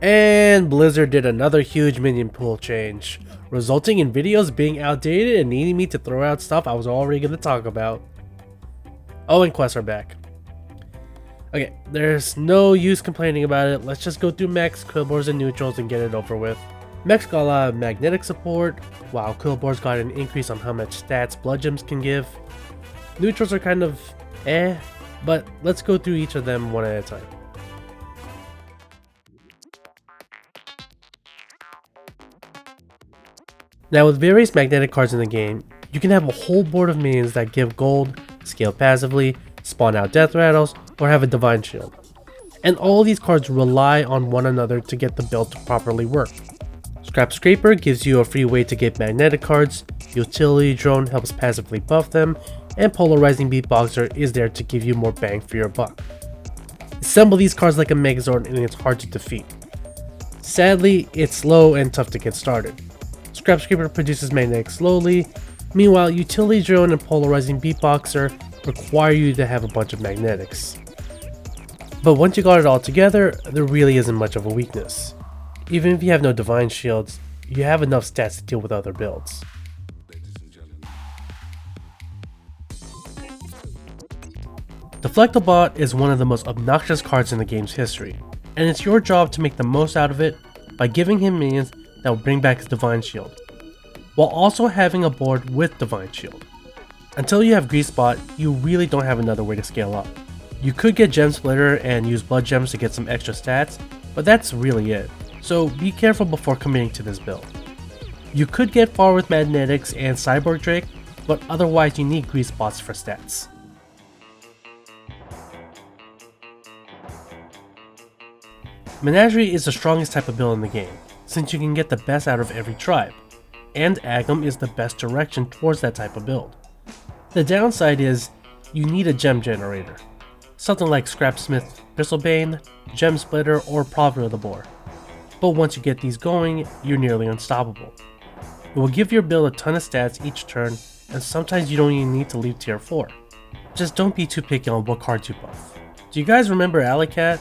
And Blizzard did another huge minion pool change, resulting in videos being outdated and needing me to throw out stuff I was already going to talk about. Oh, and quests are back. Okay, there's no use complaining about it. Let's just go through Mechs, Quilboars, and Neutrals and get it over with. Mechs got a lot of magnetic support, while Quilboars got an increase on how much stats blood gems can give. Neutrals are kind of but let's go through each of them one at a time. Now, with various magnetic cards in the game, you can have a whole board of minions that give gold, scale passively, spawn out death rattles, or have a divine shield. And all these cards rely on one another to get the build to properly work. Scrap Scraper gives you a free way to get magnetic cards, Utility Drone helps passively buff them, and Polarizing Beatboxer is there to give you more bang for your buck. Assemble these cards like a Megazord and it's hard to defeat. Sadly, it's slow and tough to get started. Scrap Scraper produces magnetic slowly, meanwhile Utility Drone and Polarizing Beatboxer require you to have a bunch of magnetics. But once you got it all together, there really isn't much of a weakness. Even if you have no divine shields, you have enough stats to deal with other builds. Deflect-o-Bot is one of the most obnoxious cards in the game's history, and it's your job to make the most out of it by giving him minions that will bring back his divine shield, while also having a board with divine shield. Until you have Greasebot, you really don't have another way to scale up. You could get Gem Splitter and use blood gems to get some extra stats, but that's really it, so be careful before committing to this build. You could get far with Magnetics and Cyborg Drake, but otherwise you need Greasebots for stats. Menagerie is the strongest type of build in the game, since you can get the best out of every tribe, and Aggem is the best direction towards that type of build. The downside is, you need a gem generator, something like Scrapsmith Bristlebach, Gem Splitter, or Prophet of the Boar. But once you get these going, you're nearly unstoppable. It will give your build a ton of stats each turn, and sometimes you don't even need to leave tier 4. Just don't be too picky on what cards you buff. Do you guys remember Alleycat?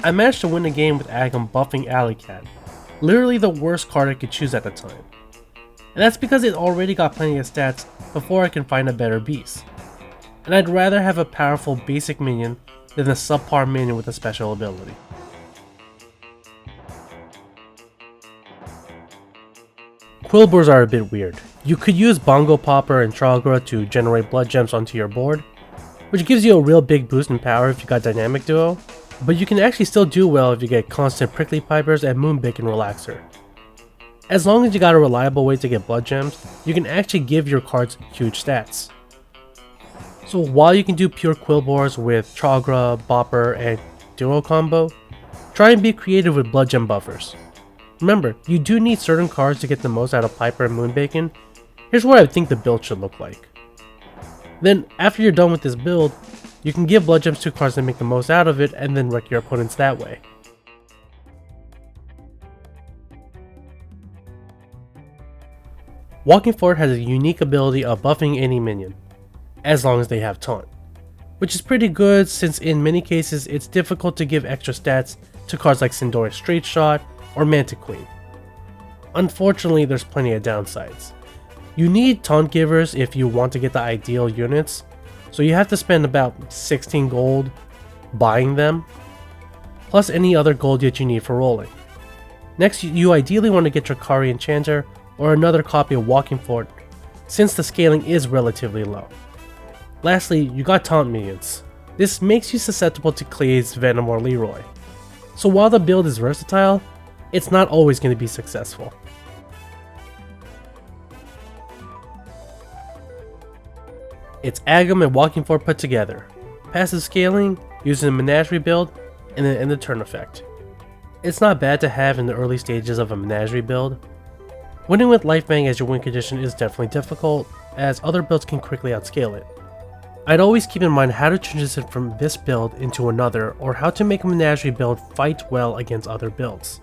I managed to win a game with Aggem buffing Alleycat, literally the worst card I could choose at the time. And that's because it already got plenty of stats before I can find a better beast. And I'd rather have a powerful basic minion than a subpar minion with a special ability. Quilboars are a bit weird. You could use Bongo, Bopper, and Charlga to generate blood gems onto your board, which gives you a real big boost in power if you got Dynamic Duo, but you can actually still do well if you get constant Prickly Pipers and Moonbeacon Relaxer. As long as you got a reliable way to get blood gems, you can actually give your cards huge stats. So while you can do pure Quilboars with Charlga, Bopper, and Duo combo, try and be creative with blood gem buffers. Remember, you do need certain cards to get the most out of Piper and Moonbeacon. Here's what I think the build should look like. Then, after you're done with this build, you can give blood gems to cards that make the most out of it and then wreck your opponents that way. Walking Forward has a unique ability of buffing any minion, as long as they have Taunt, which is pretty good since in many cases it's difficult to give extra stats to cards like Sindori's Straight Shot or Manta Queen. Unfortunately, there's plenty of downsides. You need Taunt givers if you want to get the ideal units, so you have to spend about 16 gold buying them, plus any other gold that you need for rolling. Next, you ideally want to get Drakkari Enchanter or another copy of Walking Forward, since the scaling is relatively low. Lastly, you got Taunt minions. This makes you susceptible to Clays, Venom, or Leeroy. So while the build is versatile, it's not always going to be successful. It's Aggem and Walking Forward put together. Passive scaling, using a Menagerie build, and an end of turn effect. It's not bad to have in the early stages of a Menagerie build. Winning with Lightfang as your win condition is definitely difficult, as other builds can quickly outscale it. I'd always keep in mind how to transition from this build into another, or how to make a Menagerie build fight well against other builds.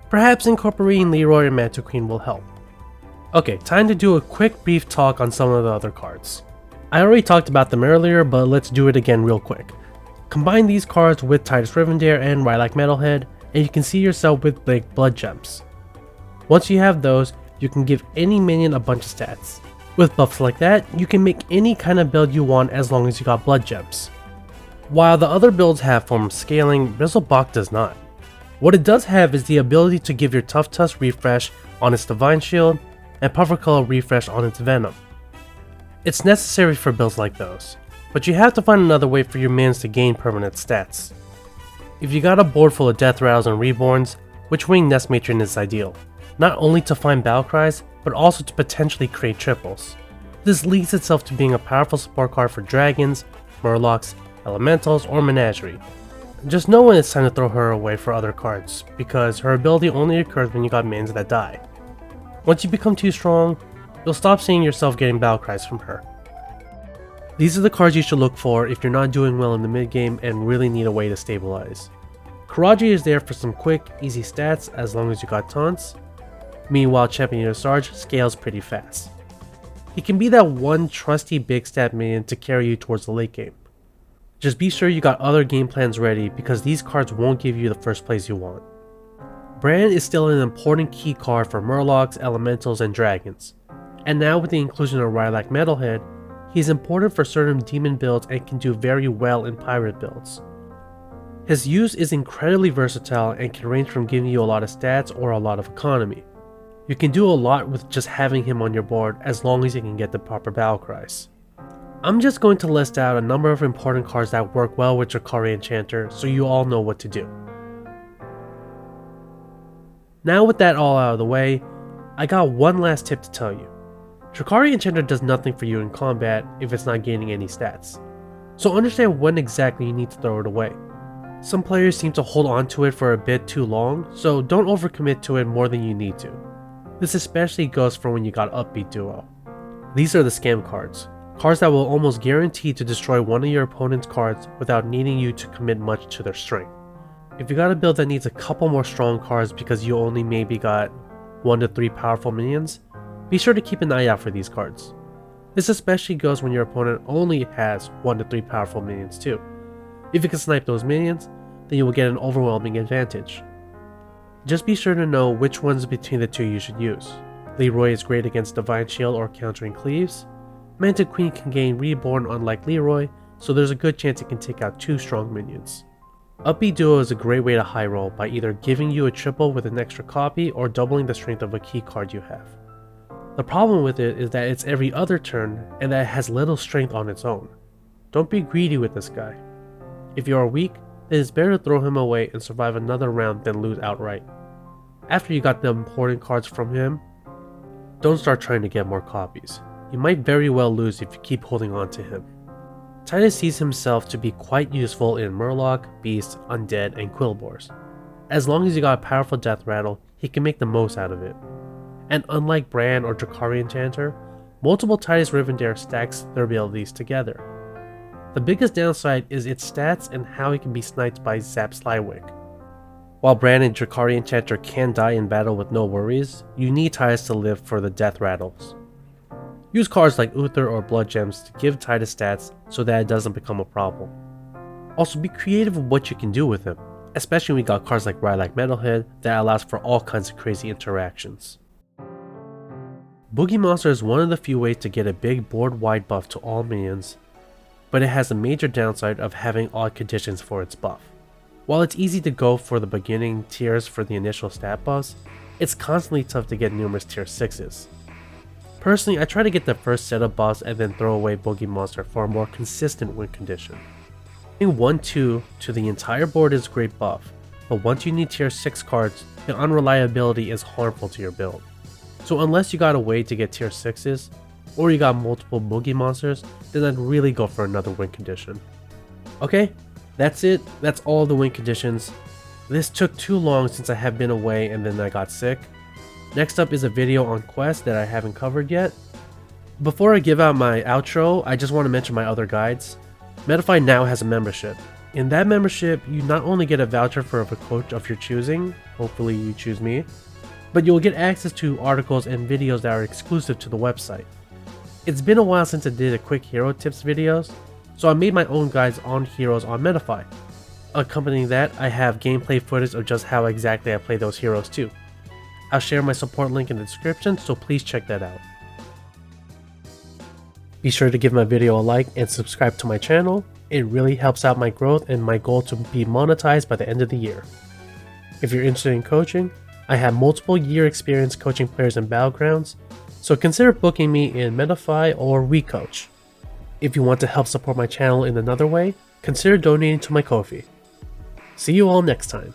Perhaps incorporating Leeroy and Manta Queen will help. Okay, time to do a quick brief talk on some of the other cards. I already talked about them earlier, but let's do it again real quick. Combine these cards with Titus Rivendare and Rylak Metalhead, and you can see yourself with like blood gems. Once you have those, you can give any minion a bunch of stats. With buffs like that, you can make any kind of build you want as long as you got blood gems. While the other builds have form scaling, Bristlebach does not. What it does have is the ability to give your Tough Tusk refresh on its Divine Shield and Puffer Color refresh on its Venom. It's necessary for builds like those, but you have to find another way for your minions to gain permanent stats. If you got a board full of Death Rattles and Reborns, Witchwing Nestmatron is ideal, not only to find battle cries, but also to potentially create triples. This leads itself to being a powerful support card for dragons, murlocs, elementals, or Menagerie. Just know when it's time to throw her away for other cards, because her ability only occurs when you got minions that die. Once you become too strong, you'll stop seeing yourself getting battle cries from her. These are the cards you should look for if you're not doing well in the mid game and really need a way to stabilize. Qiraji is there for some quick, easy stats as long as you got taunts. Meanwhile, Champion Sarge scales pretty fast. He can be that one trusty big stat minion to carry you towards the late game. Just be sure you got other game plans ready because these cards won't give you the first place you want. Brann is still an important key card for Murlocs, Elementals, and Dragons. And now with the inclusion of Rylak Metalhead, he's important for certain demon builds and can do very well in pirate builds. His use is incredibly versatile and can range from giving you a lot of stats or a lot of economy. You can do a lot with just having him on your board as long as you can get the proper battle cries. I'm just going to list out a number of important cards that work well with Drakkari Enchanter so you all know what to do. Now with that all out of the way, I got one last tip to tell you. Drakkari Enchanter does nothing for you in combat if it's not gaining any stats, so understand when exactly you need to throw it away. Some players seem to hold on to it for a bit too long, so don't overcommit to it more than you need to. This especially goes for when you got Upbeat Duo. These are the scam cards that will almost guarantee to destroy one of your opponent's cards without needing you to commit much to their strength. If you got a build that needs a couple more strong cards because you only maybe got 1 to 3 powerful minions, be sure to keep an eye out for these cards. This especially goes when your opponent only has 1 to 3 powerful minions too. If you can snipe those minions, then you will get an overwhelming advantage. Just be sure to know which ones between the two you should use. Leeroy is great against Divine Shield or countering cleaves. Mantid Queen can gain Reborn unlike Leeroy, so there's a good chance it can take out 2 strong minions. Upbeat Duo is a great way to high roll by either giving you a triple with an extra copy or doubling the strength of a key card you have. The problem with it is that it's every other turn and that it has little strength on its own. Don't be greedy with this guy. If you are weak, then it's better to throw him away and survive another round than lose outright. After you got the important cards from him, don't start trying to get more copies. You might very well lose if you keep holding on to him. Titus sees himself to be quite useful in Murloc, Beast, Undead, and Quilboars. As long as you got a powerful death rattle, he can make the most out of it. And unlike Brann or Drakkari Enchanter, multiple Titus Rivendare stacks their abilities together. The biggest downside is its stats and how he can be sniped by Zap Slywick. While Brann and Drakkari Enchanter can die in battle with no worries, you need Titus to live for the death rattles. Use cards like Uther or Blood Gems to give Titus stats so that it doesn't become a problem. Also be creative with what you can do with him, especially when you got cards like Rylak Metalhead that allows for all kinds of crazy interactions. Boogie Monster is one of the few ways to get a big board-wide buff to all minions, but it has a major downside of having odd conditions for its buff. While it's easy to go for the beginning tiers for the initial stat buffs, it's constantly tough to get numerous tier 6s. Personally, I try to get the first set of buffs and then throw away Boogie Monster for a more consistent win condition. Adding 1-2 to the entire board is a great buff, but once you need tier 6 cards, the unreliability is harmful to your build. So unless you got a way to get tier 6s, or you got multiple Boogie Monsters, then I'd really go for another win condition. Okay, that's it. That's all the win conditions. This took too long since I have been away and then I got sick. Next up is a video on quests that I haven't covered yet. Before I give out my outro, I just want to mention my other guides. Metafy now has a membership. In that membership, you not only get a voucher for a coach of your choosing, hopefully you choose me, but you will get access to articles and videos that are exclusive to the website. It's been a while since I did a quick hero tips videos, so I made my own guides on heroes on Metafy. Accompanying that, I have gameplay footage of just how exactly I play those heroes too. I'll share my support link in the description, so please check that out. Be sure to give my video a like and subscribe to my channel. It really helps out my growth and my goal to be monetized by the end of the year. If you're interested in coaching, I have multiple year experience coaching players in Battlegrounds, so consider booking me in Metafy or WeCoach. If you want to help support my channel in another way, consider donating to my Ko-fi. See you all next time.